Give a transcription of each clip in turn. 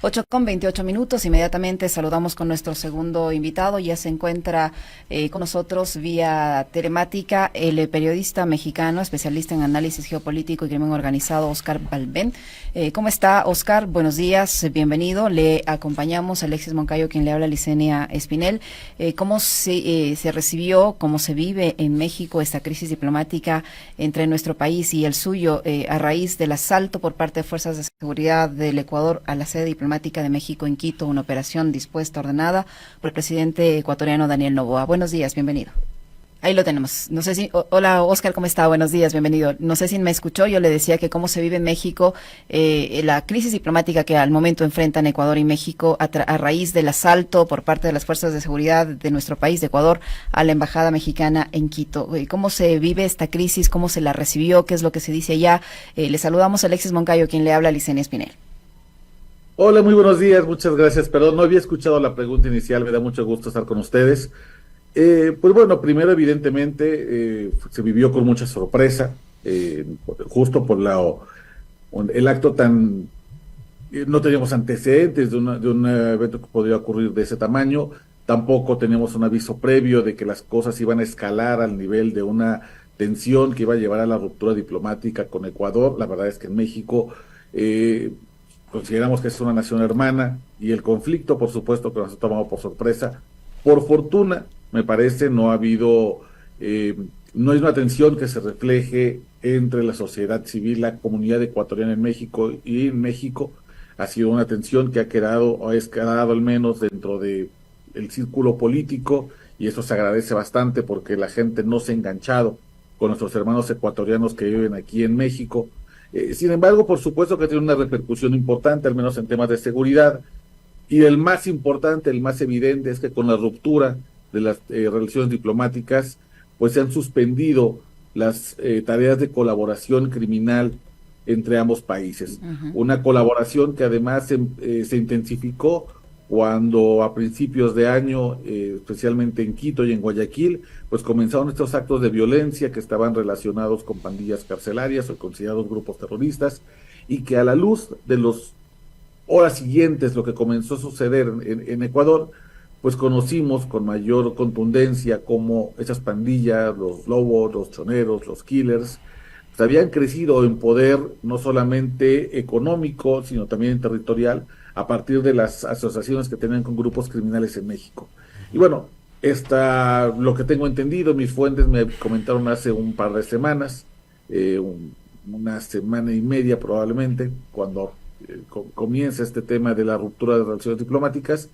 8:28. Inmediatamente saludamos con nuestro segundo invitado. Ya se encuentra con nosotros vía telemática el periodista mexicano, especialista en análisis geopolítico y crimen organizado, Óscar Balbén. ¿Cómo está, Óscar? Buenos días, bienvenido. Le acompañamos a Alexis Moncayo, quien le habla, Licenia Espinel. ¿Cómo se recibió, cómo se vive en México esta crisis diplomática entre nuestro país y el suyo a raíz del asalto por parte de fuerzas de seguridad del Ecuador a la sede diplomática de México en Quito, una operación dispuesta, ordenada por el presidente ecuatoriano Daniel Noboa? Buenos días, bienvenido. Ahí lo tenemos. No sé si, hola Óscar, ¿cómo está? Buenos días, bienvenido. No sé si me escuchó, yo le decía que cómo se vive en México la crisis diplomática que al momento enfrentan Ecuador y México a raíz del asalto por parte de las fuerzas de seguridad de nuestro país, de Ecuador, a la embajada mexicana en Quito. ¿Cómo se vive esta crisis? ¿Cómo se la recibió? ¿Qué es lo que se dice allá? Le saludamos a Alexis Moncayo, quien le habla, Licenia Espinel. Hola, muy buenos días, muchas gracias. Perdón, no había escuchado la pregunta inicial, me da mucho gusto estar con ustedes. Pues bueno, primero evidentemente se vivió con mucha sorpresa, justo por el acto tan... no teníamos antecedentes de un evento que podría ocurrir de ese tamaño, tampoco teníamos un aviso previo de que las cosas iban a escalar al nivel de una tensión que iba a llevar a la ruptura diplomática con Ecuador. La verdad es que en México... consideramos que es una nación hermana y el conflicto, por supuesto, que nos ha tomado por sorpresa. Por fortuna, me parece, no ha habido, no hay una tensión que se refleje entre la sociedad civil, la comunidad ecuatoriana en México y en México. Ha sido una tensión que ha quedado, o ha escalado al menos dentro de el círculo político, y eso se agradece bastante porque la gente no se ha enganchado con nuestros hermanos ecuatorianos que viven aquí en México. Sin embargo, por supuesto que tiene una repercusión importante, al menos en temas de seguridad, y el más importante, el más evidente, es que con la ruptura de las relaciones diplomáticas, pues se han suspendido las tareas de colaboración criminal entre ambos países. Una colaboración que además se intensificó cuando a principios de año, especialmente en Quito y en Guayaquil, pues comenzaron estos actos de violencia que estaban relacionados con pandillas carcelarias o considerados grupos terroristas, y que a la luz de las horas siguientes, lo que comenzó a suceder en Ecuador, pues conocimos con mayor contundencia cómo esas pandillas, los lobos, los choneros, los killers, pues habían crecido en poder no solamente económico, sino también territorial, a partir de las asociaciones que tenían con grupos criminales en México. Y bueno, lo que tengo entendido, mis fuentes me comentaron hace un par de semanas, una semana y media probablemente, cuando comienza este tema de la ruptura de relaciones diplomáticas,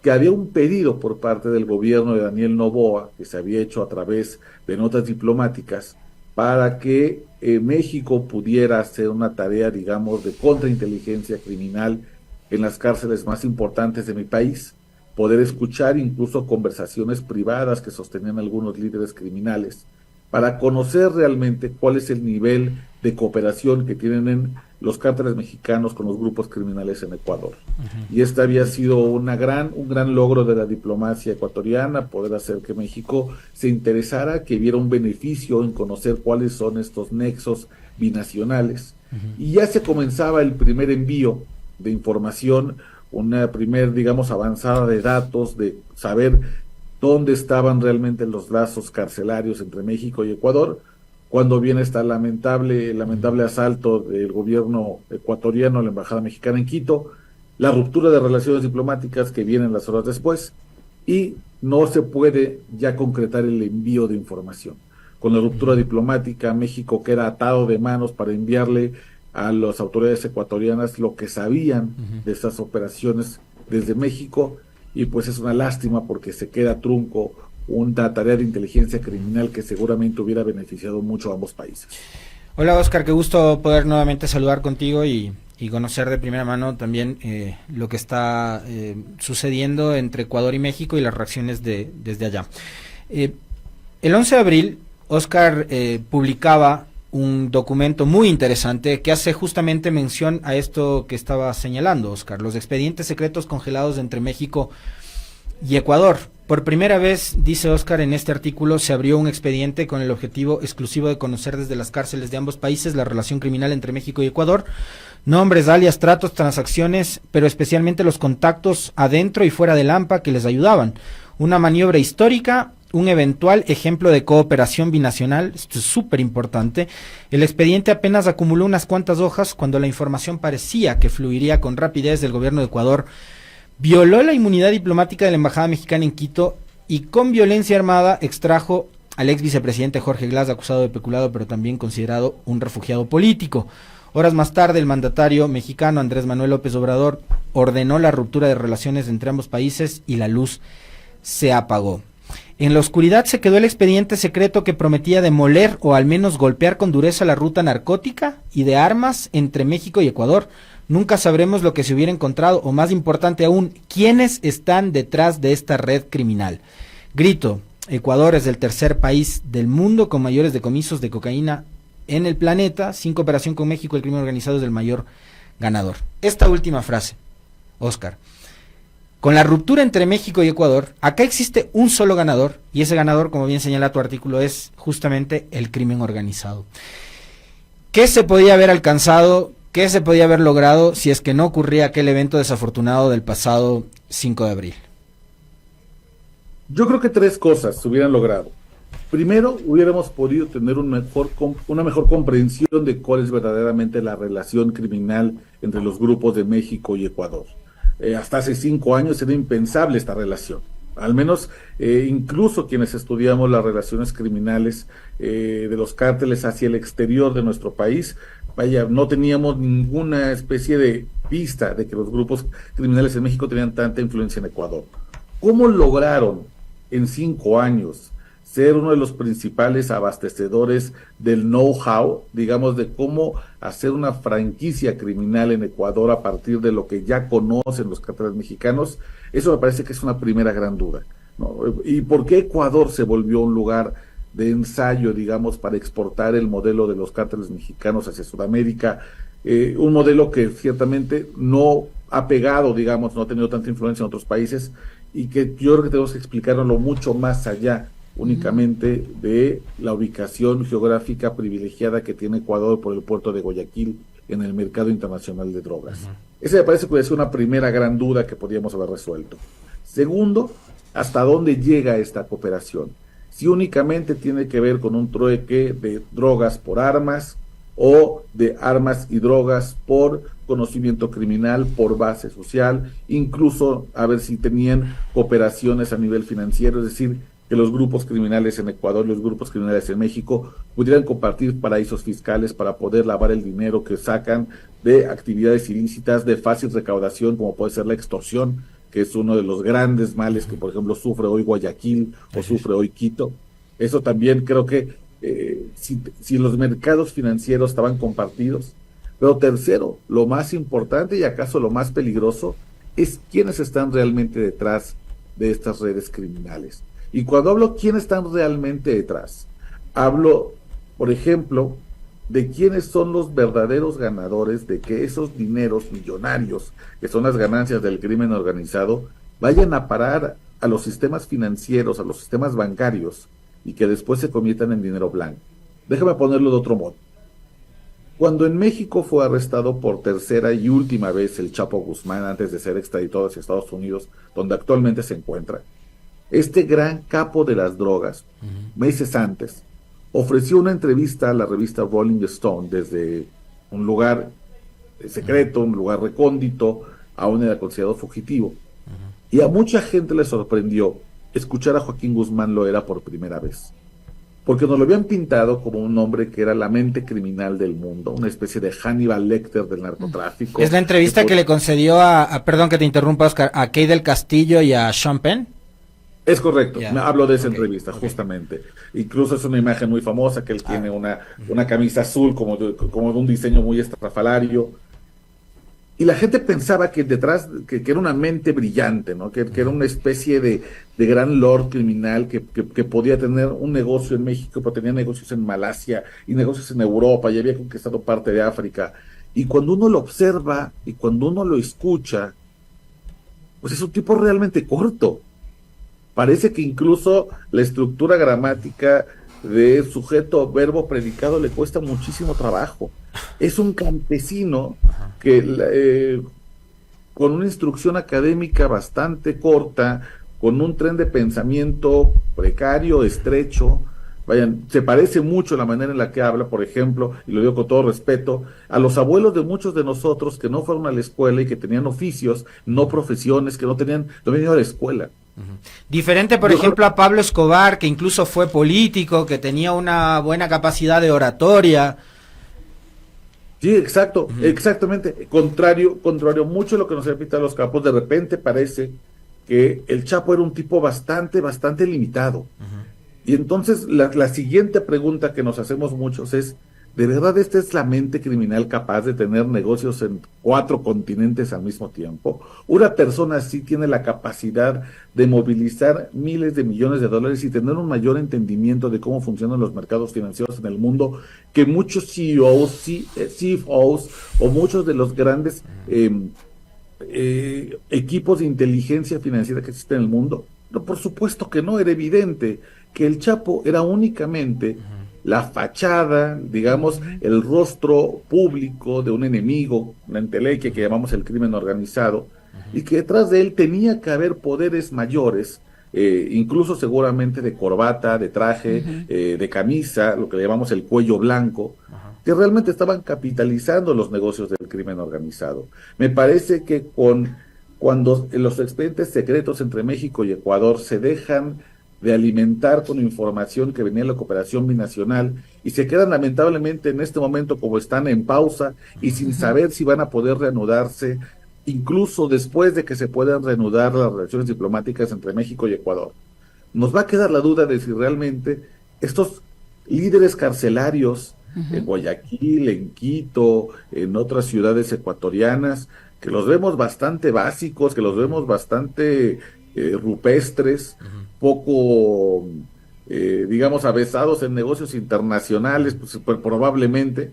que había un pedido por parte del gobierno de Daniel Noboa, que se había hecho a través de notas diplomáticas, para que México pudiera hacer una tarea, digamos, de contrainteligencia criminal en las cárceles más importantes de mi país, poder escuchar incluso conversaciones privadas que sostenían algunos líderes criminales, para conocer realmente cuál es el nivel de cooperación que tienen los cárteles mexicanos con los grupos criminales en Ecuador. Y este había sido un gran logro de la diplomacia ecuatoriana, poder hacer que México se interesara, que viera un beneficio en conocer cuáles son estos nexos binacionales. Y ya se comenzaba el primer envío de información, una digamos, avanzada de datos, de saber dónde estaban realmente los lazos carcelarios entre México y Ecuador, cuando viene este lamentable asalto del gobierno ecuatoriano a la embajada mexicana en Quito, la ruptura de relaciones diplomáticas que vienen las horas después, y no se puede ya concretar el envío de información. Con la ruptura diplomática, México queda atado de manos para enviarle a las autoridades ecuatorianas lo que sabían de estas operaciones desde México, y pues es una lástima porque se queda trunco una tarea de inteligencia criminal que seguramente hubiera beneficiado mucho a ambos países. Hola Óscar, qué gusto poder nuevamente saludar contigo y conocer de primera mano también lo que está sucediendo entre Ecuador y México y las reacciones desde allá. El 11 de abril, Óscar publicaba un documento muy interesante que hace justamente mención a esto que estaba señalando, Óscar, los expedientes secretos congelados entre México y Ecuador. Por primera vez, dice Óscar, en este artículo se abrió un expediente con el objetivo exclusivo de conocer desde las cárceles de ambos países la relación criminal entre México y Ecuador, nombres, alias, tratos, transacciones, pero especialmente los contactos adentro y fuera del AMPA que les ayudaban. Una maniobra histórica, un eventual ejemplo de cooperación binacional, esto es súper importante. El expediente apenas acumuló unas cuantas hojas cuando la información parecía que fluiría con rapidez del gobierno de Ecuador. Violó la inmunidad diplomática de la embajada mexicana en Quito y con violencia armada extrajo al ex vicepresidente Jorge Glass, acusado de peculado, pero también considerado un refugiado político. Horas más tarde, el mandatario mexicano Andrés Manuel López Obrador ordenó la ruptura de relaciones entre ambos países y la luz se apagó. En la oscuridad se quedó el expediente secreto que prometía demoler o al menos golpear con dureza la ruta narcótica y de armas entre México y Ecuador. Nunca sabremos lo que se hubiera encontrado, o más importante aún, quiénes están detrás de esta red criminal. Grito: Ecuador es el tercer país del mundo con mayores decomisos de cocaína en el planeta. Sin cooperación con México, el crimen organizado es el mayor ganador. Esta última frase, Oscar: con la ruptura entre México y Ecuador, acá existe un solo ganador, y ese ganador, como bien señala tu artículo, es justamente el crimen organizado. ¿Qué se podía haber alcanzado? ¿Qué se podía haber logrado si es que no ocurría aquel evento desafortunado del pasado 5 de abril? Yo creo que 3 cosas se hubieran logrado. Primero, hubiéramos podido tener una mejor comprensión de cuál es verdaderamente la relación criminal entre los grupos de México y Ecuador. Hasta hace 5 años era impensable esta relación. Al menos incluso quienes estudiamos las relaciones criminales de los cárteles hacia el exterior de nuestro país, no teníamos ninguna especie de pista de que los grupos criminales en México tenían tanta influencia en Ecuador. ¿Cómo lograron en 5 años ser uno de los principales abastecedores del know-how, digamos, de cómo hacer una franquicia criminal en Ecuador a partir de lo que ya conocen los cárteles mexicanos? Eso me parece que es una primera gran duda, ¿no? ¿Y por qué Ecuador se volvió un lugar de ensayo, digamos, para exportar el modelo de los cárteles mexicanos hacia Sudamérica? Un modelo que ciertamente no ha pegado, digamos, no ha tenido tanta influencia en otros países, y que yo creo que tenemos que explicarlo mucho más allá únicamente de la ubicación geográfica privilegiada que tiene Ecuador por el puerto de Guayaquil en el mercado internacional de drogas. Esa me parece que puede ser una primera gran duda que podríamos haber resuelto. Segundo, ¿hasta dónde llega esta cooperación? Si únicamente tiene que ver con un trueque de drogas por armas, o de armas y drogas por conocimiento criminal, por base social, incluso a ver si tenían cooperaciones a nivel financiero, es decir, que los grupos criminales en Ecuador y los grupos criminales en México pudieran compartir paraísos fiscales para poder lavar el dinero que sacan de actividades ilícitas de fácil recaudación, como puede ser la extorsión, que es uno de los grandes males que, por ejemplo, sufre hoy Guayaquil o sufre hoy Quito. Eso también creo que si los mercados financieros estaban compartidos. Pero tercero, lo más importante y acaso lo más peligroso, es quiénes están realmente detrás de estas redes criminales. Y cuando hablo quiénes están realmente detrás, hablo, por ejemplo, de quiénes son los verdaderos ganadores de que esos dineros millonarios, que son las ganancias del crimen organizado, vayan a parar a los sistemas financieros, a los sistemas bancarios, y que después se conviertan en dinero blanco. Déjame ponerlo de otro modo. Cuando en México fue arrestado por tercera y última vez el Chapo Guzmán, antes de ser extraditado hacia Estados Unidos, donde actualmente se encuentra, este gran capo de las drogas, meses antes, ofreció una entrevista a la revista Rolling Stone desde un lugar secreto, un lugar recóndito, aún era considerado fugitivo. Y a mucha gente le sorprendió escuchar a Joaquín Guzmán Loera por primera vez, porque nos lo habían pintado como un hombre que era la mente criminal del mundo, una especie de Hannibal Lecter del narcotráfico. Es la entrevista que le concedió perdón que te interrumpa, Oscar, a Kay del Castillo y a Sean Penn. Es correcto, hablo de esa entrevista, justamente. Incluso es una imagen muy famosa, que él tiene una camisa azul como de un diseño muy estrafalario. Y la gente pensaba que detrás, que era una mente brillante, ¿no? Que era una especie de gran lord criminal que podía tener un negocio en México, pero tenía negocios en Malasia y negocios en Europa y había conquistado parte de África. Y cuando uno lo observa y cuando uno lo escucha, pues es un tipo realmente corto. Parece que incluso la estructura gramática de sujeto, verbo, predicado le cuesta muchísimo trabajo. Es un campesino que con una instrucción académica bastante corta, con un tren de pensamiento precario, estrecho, vayan, se parece mucho la manera en la que habla, por ejemplo, y lo digo con todo respeto, a los abuelos de muchos de nosotros que no fueron a la escuela y que tenían oficios, no profesiones, que no habían ido a la escuela. Diferente, por ejemplo, a Pablo Escobar, que incluso fue político, que tenía una buena capacidad de oratoria. Sí, exacto, exactamente. Contrario mucho a lo que nos repita los capos, de repente parece que el Chapo era un tipo bastante limitado. Y entonces la siguiente pregunta que nos hacemos muchos es, ¿de verdad esta es la mente criminal capaz de tener negocios en 4 continentes al mismo tiempo? Una persona así tiene la capacidad de movilizar miles de millones de dólares y tener un mayor entendimiento de cómo funcionan los mercados financieros en el mundo que muchos CFOs o muchos de los grandes equipos de inteligencia financiera que existen en el mundo. No, por supuesto que no, era evidente que el Chapo era únicamente la fachada, digamos, el rostro público de un enemigo, una entelequia que llamamos el crimen organizado, y que detrás de él tenía que haber poderes mayores, incluso seguramente de corbata, de traje, de camisa, lo que le llamamos el cuello blanco, que realmente estaban capitalizando los negocios del crimen organizado. Me parece que cuando los expedientes secretos entre México y Ecuador se dejan de alimentar con información que venía de la cooperación binacional y se quedan lamentablemente en este momento como están en pausa y sin saber si van a poder reanudarse, incluso después de que se puedan reanudar las relaciones diplomáticas entre México y Ecuador. Nos va a quedar la duda de si realmente estos líderes carcelarios en Guayaquil, en Quito, en otras ciudades ecuatorianas, que los vemos bastante básicos, que los vemos bastante rupestres, poco, digamos, avesados en negocios internacionales, pues probablemente,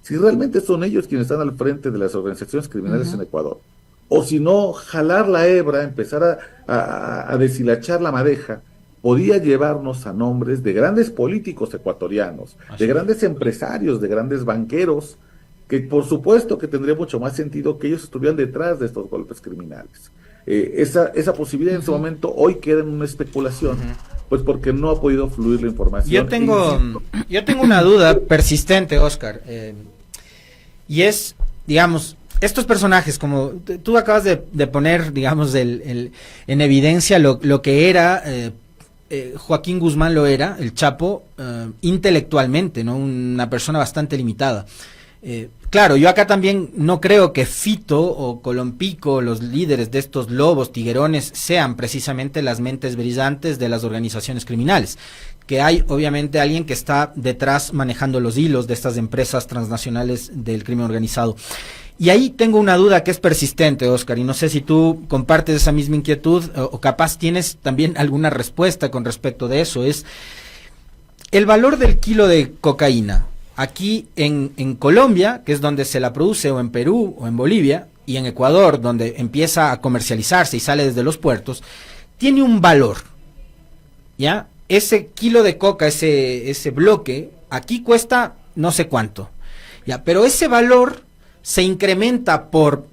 si realmente son ellos quienes están al frente de las organizaciones criminales en Ecuador, o si no, jalar la hebra, empezar a deshilachar la madeja, podía llevarnos a nombres de grandes políticos ecuatorianos, de grandes empresarios, de grandes banqueros, que por supuesto que tendría mucho más sentido que ellos estuvieran detrás de estos golpes criminales. Esa posibilidad en su momento hoy queda en una especulación, pues porque no ha podido fluir la información. Yo tengo una duda persistente, Oscar, y es, digamos, estos personajes, como tú acabas de poner, digamos, en evidencia lo que era Joaquín Guzmán, lo era, el Chapo, intelectualmente, ¿no? Una persona bastante limitada. Claro, yo acá también no creo que Fito o Colompico, los líderes de estos lobos, tiguerones, sean precisamente las mentes brillantes de las organizaciones criminales, que hay obviamente alguien que está detrás manejando los hilos de estas empresas transnacionales del crimen organizado. Y ahí tengo una duda que es persistente, Oscar, y no sé si tú compartes esa misma inquietud o capaz tienes también alguna respuesta con respecto de eso. Es el valor del kilo de cocaína. Aquí en Colombia, que es donde se la produce, o en Perú, o en Bolivia, y en Ecuador, donde empieza a comercializarse y sale desde los puertos, tiene un valor, ¿ya? Ese kilo de coca, ese bloque, aquí cuesta no sé cuánto, ¿ya? Pero ese valor se incrementa por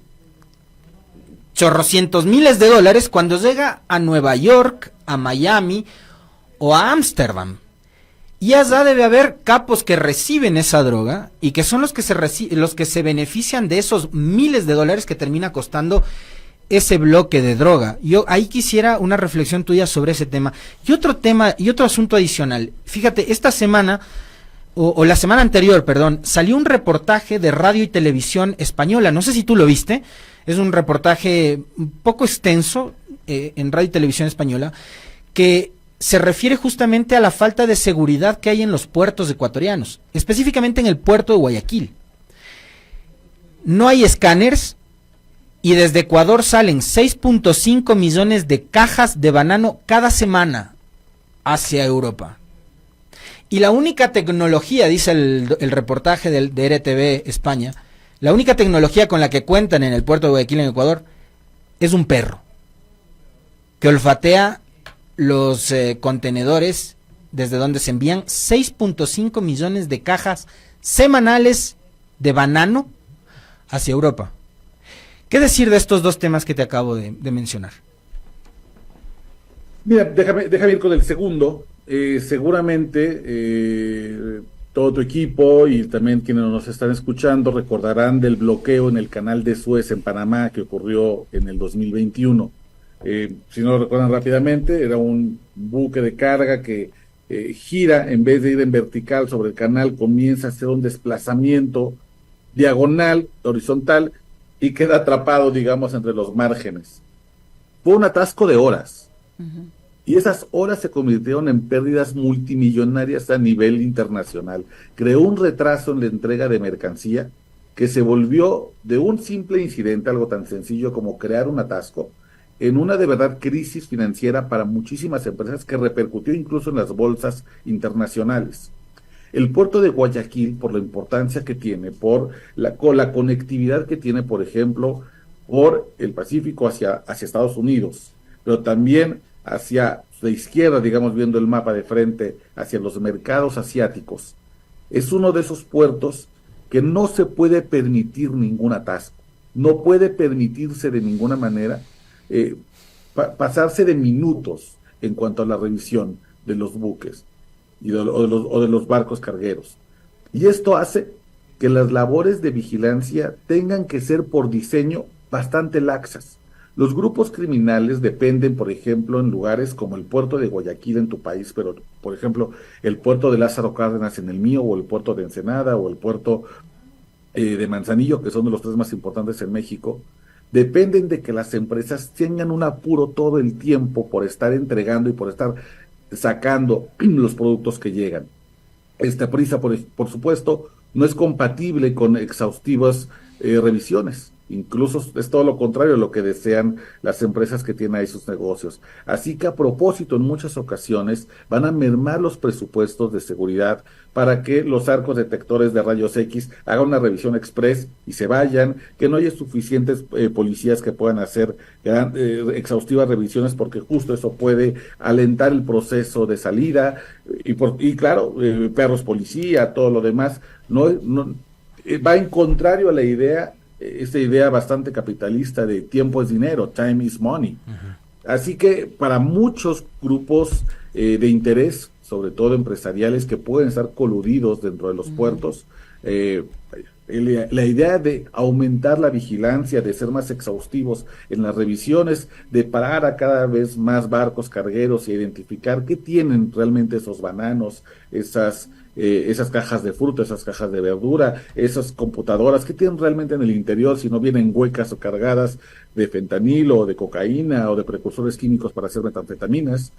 chorrocientos miles de dólares cuando llega a Nueva York, a Miami o a Ámsterdam. Y allá debe haber capos que reciben esa droga y que son los que se benefician de esos miles de dólares que termina costando ese bloque de droga. Yo ahí quisiera una reflexión tuya sobre ese tema. Y otro asunto adicional. Fíjate, esta semana, o la semana anterior, perdón, salió un reportaje de Radio y Televisión Española. No sé si tú lo viste. Es un reportaje un poco extenso en Radio y Televisión Española que se refiere justamente a la falta de seguridad que hay en los puertos ecuatorianos, específicamente en el puerto de Guayaquil. No hay escáneres y desde Ecuador salen 6.5 millones de cajas de banano cada semana hacia Europa. Y la única tecnología, dice el reportaje de RTV España, la única tecnología con la que cuentan en el puerto de Guayaquil en Ecuador es un perro que olfatea los contenedores desde donde se envían 6.5 millones de cajas semanales de banano hacia Europa. ¿Qué decir de estos dos temas que te acabo de mencionar? Mira, déjame ir con el segundo. Seguramente todo tu equipo y también quienes nos están escuchando recordarán del bloqueo en el canal de Suez en Panamá que ocurrió en el 2021. Si no lo recuerdan rápidamente, era un buque de carga que gira, en vez de ir en vertical sobre el canal, comienza a hacer un desplazamiento diagonal, horizontal, y queda atrapado, digamos, entre los márgenes. Fue un atasco de horas. Uh-huh. Y esas horas se convirtieron en pérdidas multimillonarias a nivel internacional. Creó un retraso en la entrega de mercancía que se volvió de un simple incidente, algo tan sencillo como crear un atasco, en una de verdad crisis financiera para muchísimas empresas que repercutió incluso en las bolsas internacionales. El puerto de Guayaquil, por la importancia que tiene, por la conectividad que tiene, por ejemplo, por el Pacífico hacia Estados Unidos, pero también hacia la izquierda, digamos, viendo el mapa de frente, hacia los mercados asiáticos. Es uno de esos puertos que no se puede permitir ningún atasco, no puede permitirse de ninguna manera pasarse de minutos en cuanto a la revisión de los buques y o de los barcos cargueros. Y esto hace que las labores de vigilancia tengan que ser por diseño bastante laxas. Los grupos criminales dependen, por ejemplo, en lugares como el puerto de Guayaquil en tu país, pero, por ejemplo, el puerto de Lázaro Cárdenas en el mío, o el puerto de Ensenada, o el puerto de Manzanillo, que son de los tres más importantes en México, dependen de que las empresas tengan un apuro todo el tiempo por estar entregando y por estar sacando los productos que llegan. Esta prisa, por supuesto, no es compatible con exhaustivas revisiones. Incluso es todo lo contrario a lo que desean las empresas que tienen ahí sus negocios. Así que a propósito, en muchas ocasiones van a mermar los presupuestos de seguridad para que los arcos detectores de rayos X hagan una revisión express y se vayan, que no haya suficientes policías que puedan hacer exhaustivas revisiones, porque justo eso puede alentar el proceso de salida y claro, perros policía, todo lo demás, no va en contrario a la idea, esta idea bastante capitalista de tiempo es dinero, time is money. Uh-huh. Así que para muchos grupos de interés, sobre todo empresariales que pueden estar coludidos dentro de los uh-huh. puertos, la idea de aumentar la vigilancia, de ser más exhaustivos en las revisiones, de parar a cada vez más barcos cargueros y identificar qué tienen realmente esos bananos, esas cajas de fruta, esas cajas de verdura, esas computadoras, ¿qué tienen realmente en el interior si no vienen huecas o cargadas de fentanilo o de cocaína o de precursores químicos para hacer metanfetaminas?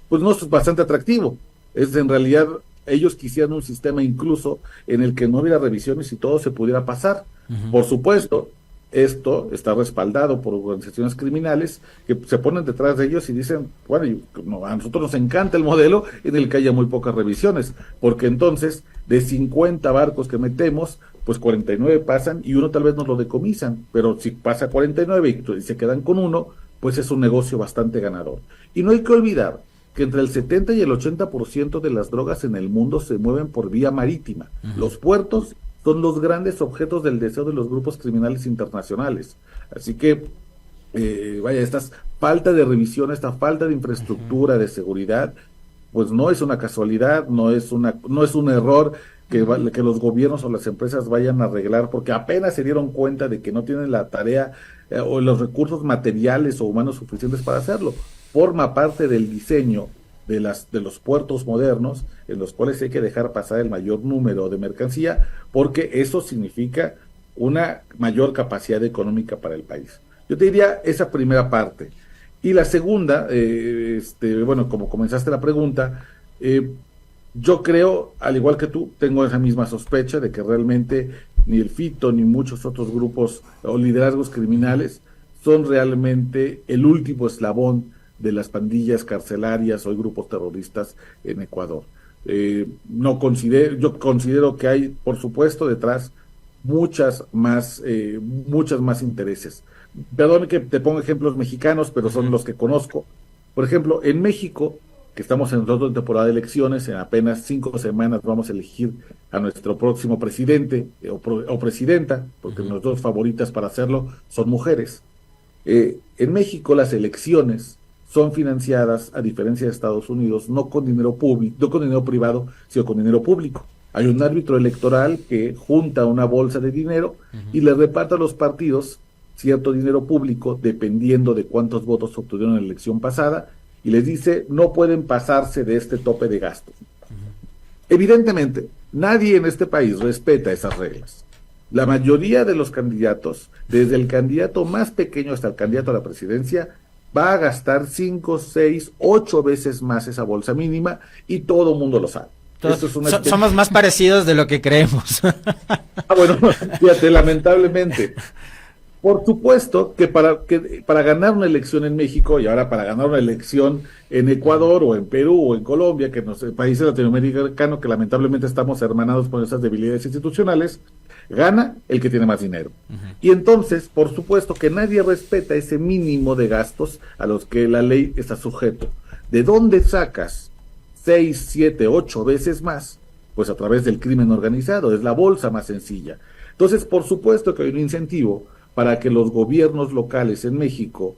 Pues no es bastante atractivo. Es en realidad, ellos quisieran un sistema incluso en el que no hubiera revisiones y todo se pudiera pasar. Uh-huh. Por supuesto, esto está respaldado por organizaciones criminales que se ponen detrás de ellos y dicen, bueno, a nosotros nos encanta el modelo en el que haya muy pocas revisiones, porque entonces de 50 barcos que metemos, pues 49 pasan y uno tal vez nos lo decomisan, pero si pasa 49 y se quedan con uno, pues es un negocio bastante ganador. Y no hay que olvidar que entre el 70 y el 80% de las drogas en el mundo se mueven por vía marítima. Uh-huh. Los puertos son los grandes objetos del deseo de los grupos criminales internacionales. Así que, esta falta de revisión, esta falta de infraestructura, de seguridad, pues no es una casualidad, no es un error que los gobiernos o las empresas vayan a arreglar, porque apenas se dieron cuenta de que no tienen la tarea o los recursos materiales o humanos suficientes para hacerlo. Forma parte del diseño de los puertos modernos, en los cuales hay que dejar pasar el mayor número de mercancía, porque eso significa una mayor capacidad económica para el país. Yo te diría esa primera parte. Y la segunda, como comenzaste la pregunta, yo creo, al igual que tú, tengo esa misma sospecha de que realmente ni el FITO ni muchos otros grupos o liderazgos criminales son realmente el último eslabón de las pandillas carcelarias o grupos terroristas en Ecuador. Yo considero que hay, por supuesto, detrás muchas más intereses. Perdón que te ponga ejemplos mexicanos, pero son los que conozco. Por ejemplo, en México que estamos en otra temporada de elecciones, en apenas 5 semanas vamos a elegir a nuestro próximo presidente o presidenta, porque las dos favoritas para hacerlo son mujeres. En México las elecciones son financiadas, a diferencia de Estados Unidos, no con dinero público, no con dinero privado, sino con dinero público. Hay un árbitro electoral que junta una bolsa de dinero y le reparte a los partidos cierto dinero público, dependiendo de cuántos votos obtuvieron en la elección pasada, y les dice, no pueden pasarse de este tope de gastos. Evidentemente, nadie en este país respeta esas reglas. La mayoría de los candidatos, desde el candidato más pequeño hasta el candidato a la presidencia, va a gastar 5, 6, 8 veces más esa bolsa mínima, y todo el mundo lo sabe. Somos más parecidos de lo que creemos. Bueno, fíjate, lamentablemente. Por supuesto que para ganar una elección en México, y ahora para ganar una elección en Ecuador o en Perú o en Colombia, que países latinoamericanos que lamentablemente estamos hermanados con esas debilidades institucionales, gana el que tiene más dinero. Y entonces, por supuesto que nadie respeta ese mínimo de gastos a los que la ley está sujeto. ¿De dónde sacas 6, 7, 8 veces más? Pues a través del crimen organizado, es la bolsa más sencilla. Entonces, por supuesto que hay un incentivo para que los gobiernos locales en México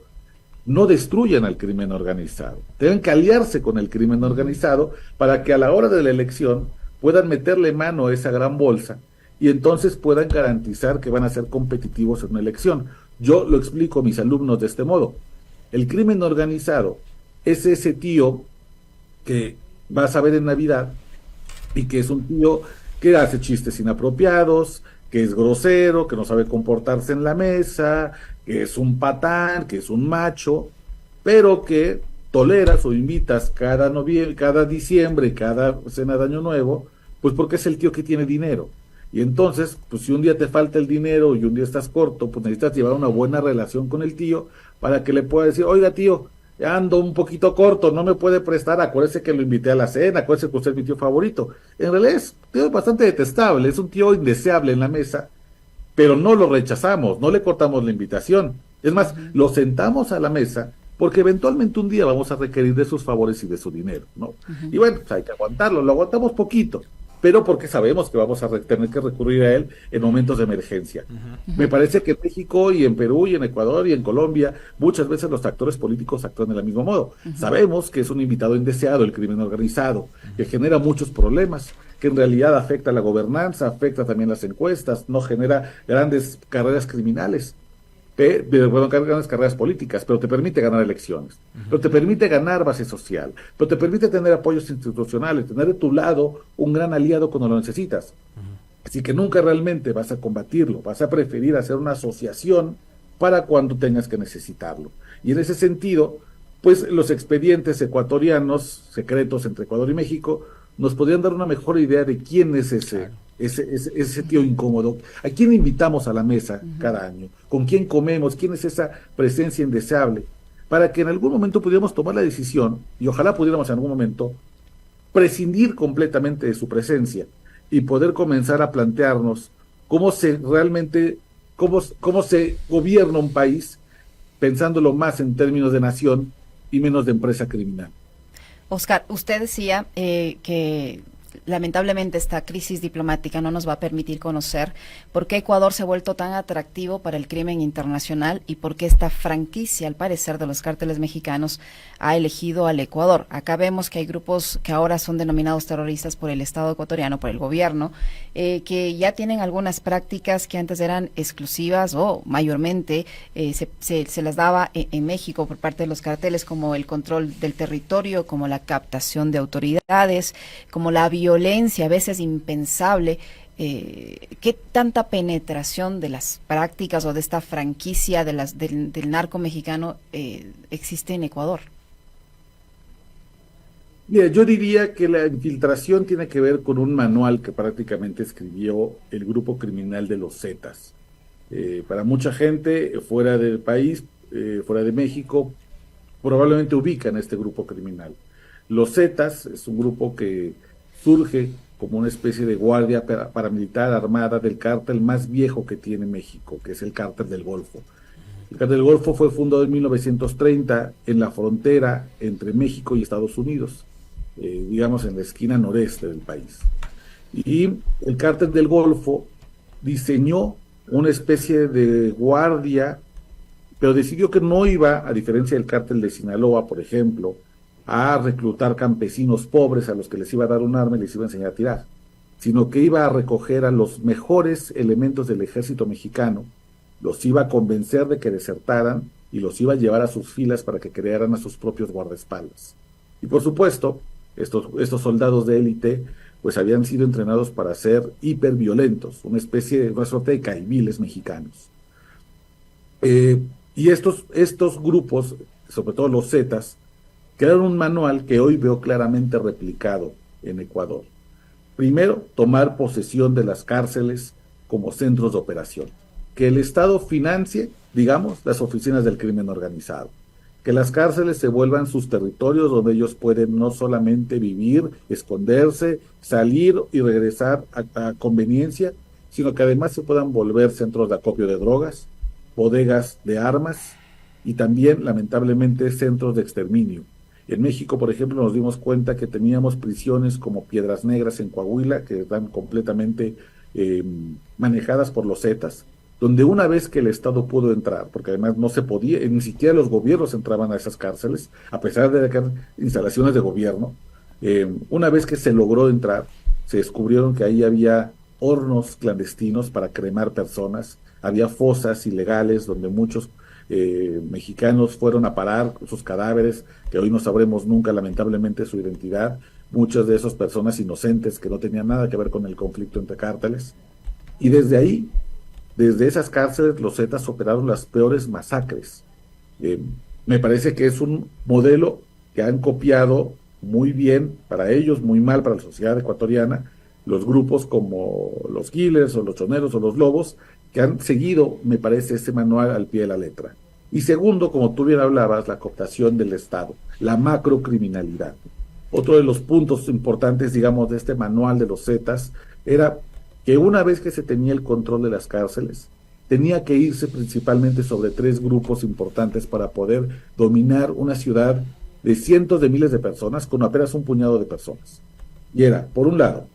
no destruyan al crimen organizado. Tengan que aliarse con el crimen organizado para que a la hora de la elección puedan meterle mano a esa gran bolsa y entonces puedan garantizar que van a ser competitivos en una elección. Yo lo explico a mis alumnos de este modo. El crimen organizado es ese tío que vas a ver en Navidad y que es un tío que hace chistes inapropiados, que es grosero, que no sabe comportarse en la mesa, que es un patán, que es un macho, pero que toleras o invitas cada diciembre, cada cena de Año Nuevo, pues porque es el tío que tiene dinero. Y entonces, pues si un día te falta el dinero y un día estás corto, pues necesitas llevar una buena relación con el tío para que le pueda decir, oiga tío, ando un poquito corto, no me puede prestar, acuérdese que lo invité a la cena, acuérdese que usted es mi tío favorito. En realidad es un tío bastante detestable, es un tío indeseable en la mesa, pero no lo rechazamos, no le cortamos la invitación. Es más, lo sentamos a la mesa porque eventualmente un día vamos a requerir de sus favores y de su dinero, ¿no? Y bueno, pues hay que aguantarlo, lo aguantamos poquito, pero porque sabemos que vamos a tener que recurrir a él en momentos de emergencia. Me parece que en México y en Perú y en Ecuador y en Colombia muchas veces los actores políticos actúan del mismo modo. Sabemos que es un invitado indeseado el crimen organizado, que genera muchos problemas, que en realidad afecta a la gobernanza, afecta también las encuestas, no genera grandes carreras criminales, grandes carreras políticas, pero te permite ganar elecciones, pero te permite ganar base social, pero te permite tener apoyos institucionales, tener de tu lado un gran aliado cuando lo necesitas. Así que nunca realmente vas a combatirlo, vas a preferir hacer una asociación para cuando tengas que necesitarlo. Y en ese sentido, pues los expedientes ecuatorianos, secretos entre Ecuador y México, nos podrían dar una mejor idea de quién es ese tío incómodo, a quién invitamos a la mesa cada año, con quién comemos, quién es esa presencia indeseable, para que en algún momento pudiéramos tomar la decisión, y ojalá pudiéramos en algún momento prescindir completamente de su presencia y poder comenzar a plantearnos cómo se gobierna un país pensándolo más en términos de nación y menos de empresa criminal. Oscar, usted decía que lamentablemente esta crisis diplomática no nos va a permitir conocer por qué Ecuador se ha vuelto tan atractivo para el crimen internacional y por qué esta franquicia, al parecer, de los cárteles mexicanos ha elegido al Ecuador. Acá vemos que hay grupos que ahora son denominados terroristas por el Estado ecuatoriano, por el gobierno, que ya tienen algunas prácticas que antes eran exclusivas o mayormente se las daba en México por parte de los carteles, como el control del territorio, como la captación de autoridades, como la violencia a veces impensable. ¿Qué tanta penetración de las prácticas o de esta franquicia del narco mexicano existe en Ecuador? Mira, yo diría que la infiltración tiene que ver con un manual que prácticamente escribió el grupo criminal de los Zetas. Para mucha gente fuera del país, fuera de México, probablemente ubican a este grupo criminal. Los Zetas es un grupo que surge como una especie de guardia paramilitar armada del cártel más viejo que tiene México, que es el Cártel del Golfo. El Cártel del Golfo fue fundado en 1930 en la frontera entre México y Estados Unidos. digamos, en la esquina noreste del país. Y el cártel del Golfo diseñó una especie de guardia, pero decidió que no iba, a diferencia del cártel de Sinaloa, por ejemplo, a reclutar campesinos pobres a los que les iba a dar un arma y les iba a enseñar a tirar, sino que iba a recoger a los mejores elementos del ejército mexicano, los iba a convencer de que desertaran y los iba a llevar a sus filas para que crearan a sus propios guardaespaldas. Y por supuesto, estos soldados de élite pues habían sido entrenados para ser hiperviolentos, una suerte de caiviles mexicanos. Y estos grupos, sobre todo los Zetas, crearon un manual que hoy veo claramente replicado en Ecuador. Primero, tomar posesión de las cárceles como centros de operación. Que el Estado financie, digamos, las oficinas del crimen organizado. Que las cárceles se vuelvan sus territorios donde ellos pueden no solamente vivir, esconderse, salir y regresar a conveniencia, sino que además se puedan volver centros de acopio de drogas, bodegas de armas y también, lamentablemente, centros de exterminio. En México, por ejemplo, nos dimos cuenta que teníamos prisiones como Piedras Negras en Coahuila, que están completamente manejadas por los Zetas, donde una vez que el Estado pudo entrar, porque además no se podía, ni siquiera los gobiernos entraban a esas cárceles, a pesar de que eran instalaciones de gobierno, una vez que se logró entrar, se descubrieron que ahí había hornos clandestinos para cremar personas, había fosas ilegales donde muchos mexicanos fueron a parar sus cadáveres, que hoy no sabremos nunca lamentablemente su identidad, muchas de esas personas inocentes que no tenían nada que ver con el conflicto entre cárteles. Y desde ahí, desde esas cárceles, los Zetas operaron las peores masacres. Me parece que es un modelo que han copiado muy bien para ellos, muy mal para la sociedad ecuatoriana, los grupos como los Killers o los Choneros o los Lobos, que han seguido, me parece, ese manual al pie de la letra. Y segundo, como tú bien hablabas, la cooptación del Estado, la macrocriminalidad. Otro de los puntos importantes, digamos, de este manual de los Zetas era que una vez que se tenía el control de las cárceles, tenía que irse principalmente sobre 3 grupos importantes para poder dominar una ciudad de cientos de miles de personas con apenas un puñado de personas. Y era, por un lado,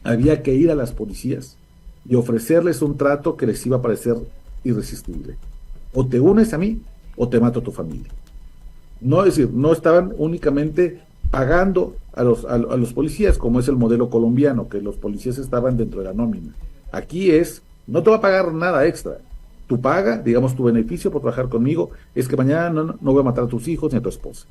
había que ir a las policías y ofrecerles un trato que les iba a parecer irresistible. O te unes a mí o te mato a tu familia. No, es decir, no estaban únicamente pagando a los policías, como es el modelo colombiano, que los policías estaban dentro de la nómina. Aquí no te va a pagar nada extra. Tu paga, digamos, tu beneficio por trabajar conmigo, es que mañana no voy a matar a tus hijos ni a tu esposa.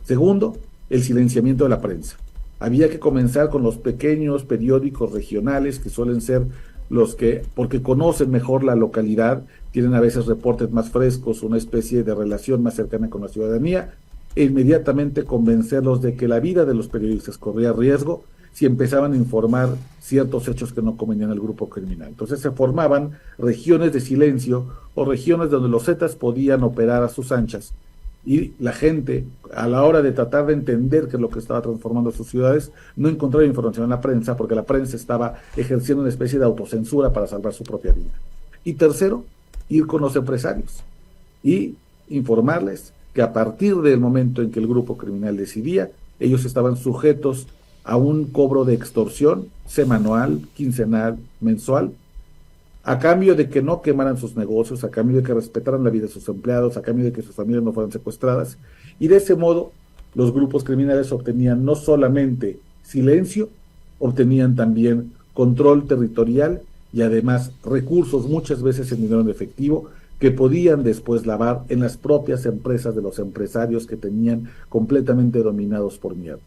Segundo, el silenciamiento de la prensa. Había que comenzar con los pequeños periódicos regionales, que suelen ser los que, porque conocen mejor la localidad, tienen a veces reportes más frescos, una especie de relación más cercana con la ciudadanía, e inmediatamente convencerlos de que la vida de los periodistas corría riesgo si empezaban a informar ciertos hechos que no convenían al grupo criminal. Entonces se formaban regiones de silencio o regiones donde los Zetas podían operar a sus anchas, y la gente, a la hora de tratar de entender qué es lo que estaba transformando sus ciudades, no encontraba información en la prensa, porque la prensa estaba ejerciendo una especie de autocensura para salvar su propia vida. Y tercero, ir con los empresarios y informarles que a partir del momento en que el grupo criminal decidía, ellos estaban sujetos a un cobro de extorsión semanal, quincenal, mensual, a cambio de que no quemaran sus negocios, a cambio de que respetaran la vida de sus empleados, a cambio de que sus familias no fueran secuestradas. Y de ese modo, los grupos criminales obtenían no solamente silencio, obtenían también control territorial y además recursos, muchas veces en dinero en efectivo, que podían después lavar en las propias empresas de los empresarios que tenían completamente dominados por miedo.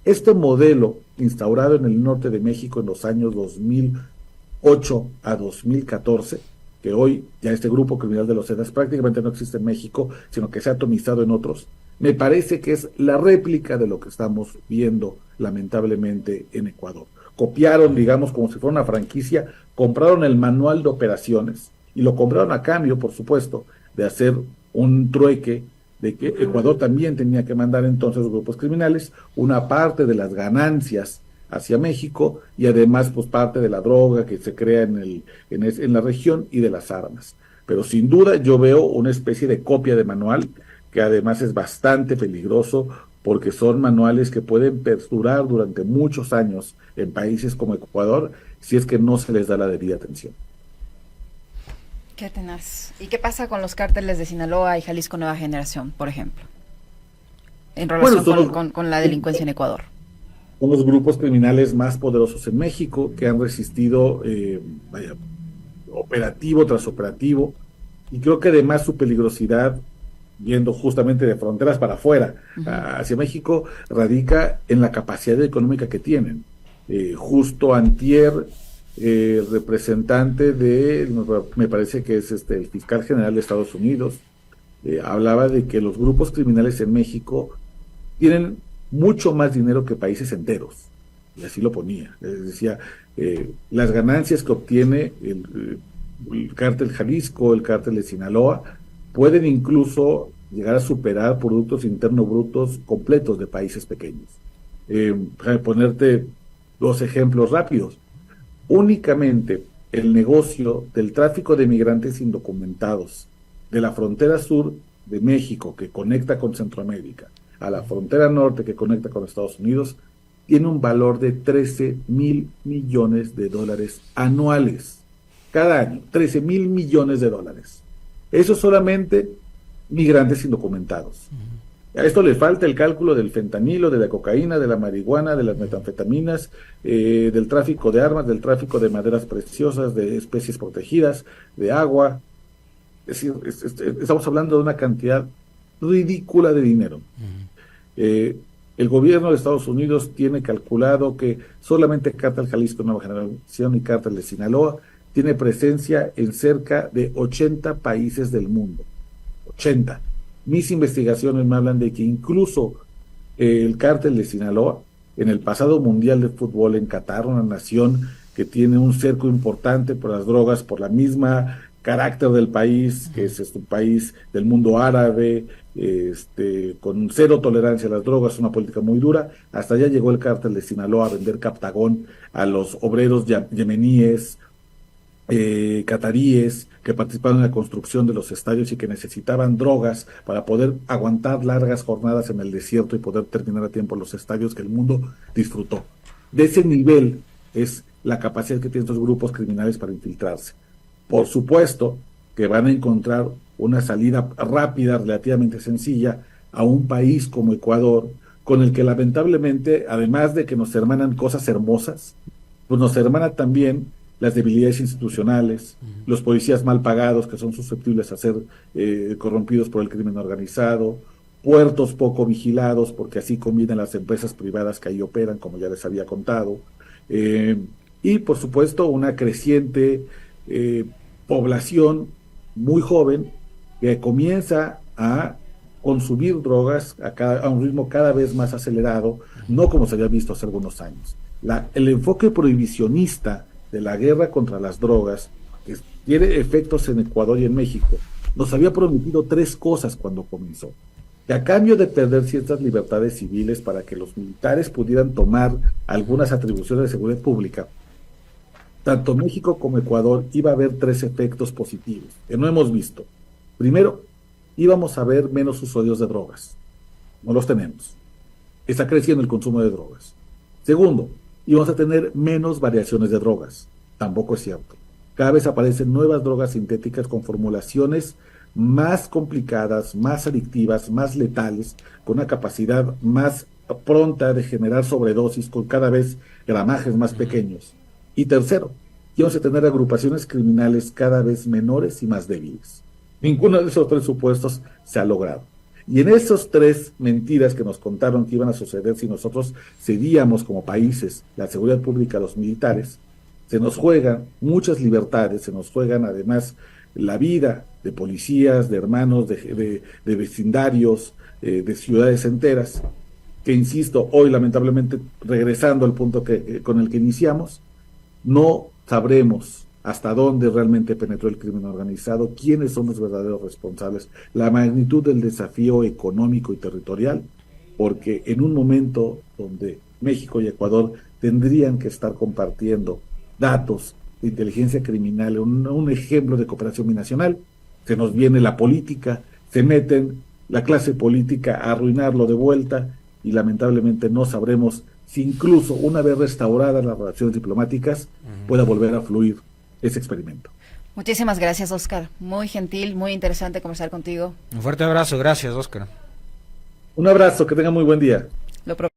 Este modelo, instaurado en el norte de México en los años 2008 a 2014, que hoy ya este grupo criminal de los Zetas prácticamente no existe en México, sino que se ha atomizado en otros, me parece que es la réplica de lo que estamos viendo lamentablemente en Ecuador. Copiaron, digamos, como si fuera una franquicia, compraron el manual de operaciones y lo compraron a cambio, por supuesto, de hacer un trueque de que Ecuador también tenía que mandar entonces los grupos criminales una parte de las ganancias hacia México y además pues parte de la droga que se crea en la región y de las armas. Pero sin duda yo veo una especie de copia de manual que además es bastante peligroso porque son manuales que pueden perdurar durante muchos años en países como Ecuador si es que no se les da la debida atención. Qué tenaz. ¿Y qué pasa con los cárteles de Sinaloa y Jalisco Nueva Generación, por ejemplo, en relación con la delincuencia en Ecuador? Son los grupos criminales más poderosos en México que han resistido operativo tras operativo, y creo que además su peligrosidad, viendo justamente de fronteras para afuera, hacia México, radica en la capacidad económica que tienen. Justo antier, representante me parece que es el fiscal general de Estados Unidos, hablaba de que los grupos criminales en México tienen mucho más dinero que países enteros, y así lo ponía. Decía, las ganancias que obtiene el cártel Jalisco, el cártel de Sinaloa, pueden incluso llegar a superar productos internos brutos completos de países pequeños. Déjame ponerte 2 ejemplos rápidos. Únicamente el negocio del tráfico de migrantes indocumentados de la frontera sur de México, que conecta con Centroamérica, a la frontera norte, que conecta con Estados Unidos, tiene un valor de 13,000 millones de dólares anuales. Cada año, 13,000 millones de dólares. Eso solamente migrantes indocumentados. A esto le falta el cálculo del fentanilo, de la cocaína, de la marihuana, de las metanfetaminas, del tráfico de armas, del tráfico de maderas preciosas, de especies protegidas, de agua. Es decir, estamos hablando de una cantidad ridícula de dinero. El gobierno de Estados Unidos tiene calculado que solamente Cártel Jalisco Nueva Generación y Cártel de Sinaloa tiene presencia en cerca de 80 países del mundo. 80. Mis investigaciones me hablan de que incluso el Cártel de Sinaloa, en el pasado Mundial de Fútbol en Qatar, una nación que tiene un cerco importante por las drogas, por la misma carácter del país, que es un país del mundo árabe, con cero tolerancia a las drogas, una política muy dura. Hasta allá llegó el Cártel de Sinaloa a vender Captagón a los obreros yemeníes, cataríes, que participaron en la construcción de los estadios y que necesitaban drogas para poder aguantar largas jornadas en el desierto y poder terminar a tiempo los estadios que el mundo disfrutó. De ese nivel es la capacidad que tienen estos grupos criminales para infiltrarse. Por supuesto que van a encontrar una salida rápida, relativamente sencilla, a un país como Ecuador, con el que lamentablemente, además de que nos hermanan cosas hermosas, pues nos hermana también las debilidades institucionales, los policías mal pagados que son susceptibles a ser corrompidos por el crimen organizado, puertos poco vigilados, porque así convienen las empresas privadas que ahí operan, como ya les había contado, y por supuesto una creciente población muy joven que comienza a consumir drogas a un ritmo cada vez más acelerado, no como se había visto hace algunos años. El enfoque prohibicionista de la guerra contra las drogas, que tiene efectos en Ecuador y en México, nos había prometido 3 cosas cuando comenzó. Que a cambio de perder ciertas libertades civiles para que los militares pudieran tomar algunas atribuciones de seguridad pública, tanto México como Ecuador iba a haber 3 efectos positivos, que no hemos visto. Primero, íbamos a ver menos usuarios de drogas. No los tenemos. Está creciendo el consumo de drogas. Segundo, íbamos a tener menos variaciones de drogas. Tampoco es cierto. Cada vez aparecen nuevas drogas sintéticas con formulaciones más complicadas, más adictivas, más letales, con una capacidad más pronta de generar sobredosis con cada vez gramajes más pequeños. Y tercero, íbamos a tener agrupaciones criminales cada vez menores y más débiles. Ninguno de esos 3 supuestos se ha logrado. Y en esas 3 mentiras que nos contaron que iban a suceder si nosotros cedíamos como países la seguridad pública a los militares, se nos juegan muchas libertades, se nos juegan además la vida de policías, de hermanos, de vecindarios, de ciudades enteras, que insisto, hoy lamentablemente, regresando al punto con el que iniciamos, no sabremos hasta dónde realmente penetró el crimen organizado, quiénes son los verdaderos responsables, la magnitud del desafío económico y territorial, porque en un momento donde México y Ecuador tendrían que estar compartiendo datos de inteligencia criminal, un ejemplo de cooperación binacional, se nos viene la política, se meten la clase política a arruinarlo de vuelta, y lamentablemente no sabremos si incluso una vez restauradas las relaciones diplomáticas pueda volver a fluir ese experimento. Muchísimas gracias, Óscar. Muy gentil, muy interesante conversar contigo. Un fuerte abrazo, gracias, Óscar. Un abrazo, que tenga muy buen día. Lo propio.